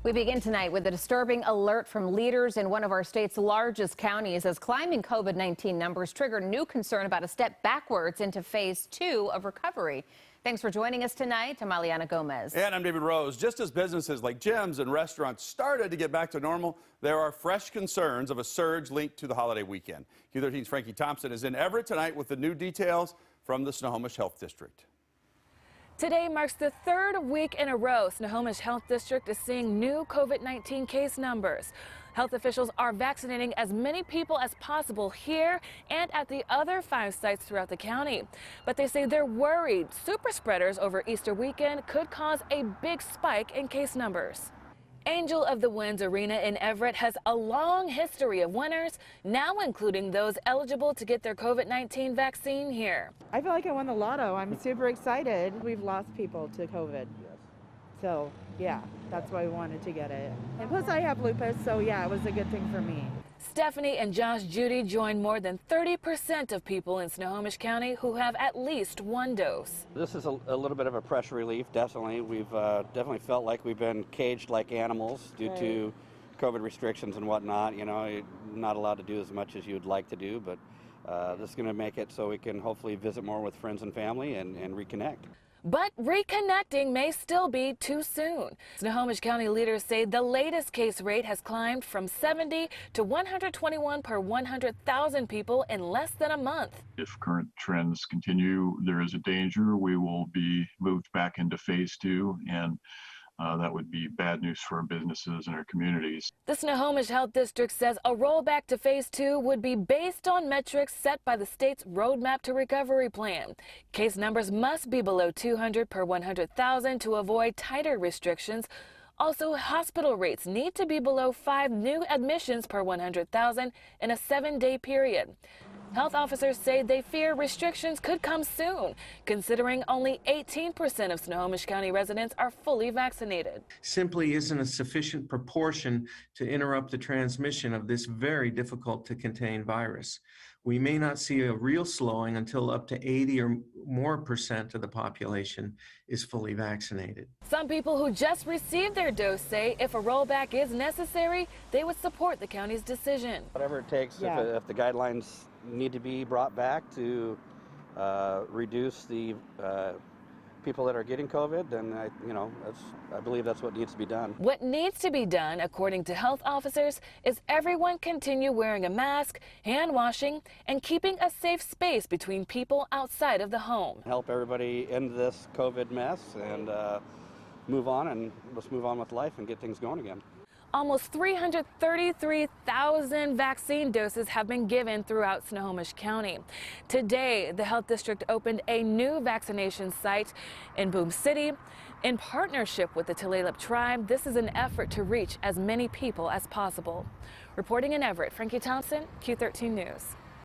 We begin tonight with a disturbing alert from leaders in one of our state's largest counties as climbing COVID-19 numbers trigger new concern about a step backwards into phase 2 of recovery. Thanks for joining us tonight. I'm Aliana Gomez. And I'm David Rose. Just as businesses like gyms and restaurants started to get back to normal, there are fresh concerns of a surge linked to the holiday weekend. Q13's Frankie Thompson is in Everett tonight with the new details from the Snohomish Health District. Today marks the third week in a row Snohomish Health District is seeing new COVID-19 case numbers. Health officials are vaccinating as many people as possible here and at the other 5 sites throughout the county. But they say they're worried super spreaders over Easter weekend could cause a big spike in case numbers. Angel of the Winds Arena in Everett has a long history of winners, now including those eligible to get their COVID-19 vaccine here. I feel like I won the lotto. I'm super excited. We've lost people to COVID. So, yeah, that's why we wanted to get it. And plus I have lupus, so yeah, it was a good thing for me. Stephanie and Josh Judy join more than 30% of people in Snohomish County who have at least one dose. This is a little bit of a pressure relief, definitely. We've definitely felt like we've been caged like animals due to COVID restrictions and whatnot. You know, you're not allowed to do as much as you'd like to do, but this is going to make it so we can hopefully visit more with friends and family and reconnect. But reconnecting may still be too soon. Snohomish County leaders say the latest case rate has climbed from 70 to 121 per 100,000 people in less than a month. If current trends continue, there is a danger we will be moved back into phase 2, and that would be bad news for our businesses and our communities. The Snohomish Health District says a rollback to phase 2 would be based on metrics set by the state's roadmap to recovery plan. Case numbers must be below 200 per 100,000 to avoid tighter restrictions. Also, hospital rates need to be below 5 new admissions per 100,000 in a 7-day period. Health officers say they fear restrictions could come soon, considering only 18% of Snohomish County residents are fully vaccinated. Simply isn't a sufficient proportion to interrupt the transmission of this very difficult to contain virus. We may not see a real slowing until up to 80 or more % of the population is fully vaccinated. Some people who just received their dose say if a rollback is necessary, they would support the county's decision. Whatever it takes, if the guidelines need to be brought back to reduce the people that are getting COVID, then I believe that's what needs to be done. What needs to be done, according to health officers, is everyone continue wearing a mask, hand washing, and keeping a safe space between people outside of the home. Help everybody end this COVID mess and move on, and let's move on with life and get things going again. Almost 333,000 vaccine doses have been given throughout Snohomish County. Today, the health district opened a new vaccination site in Boom City. In partnership with the Tulalip tribe, this is an effort to reach as many people as possible. Reporting in Everett, Frankie Thompson, Q13 News.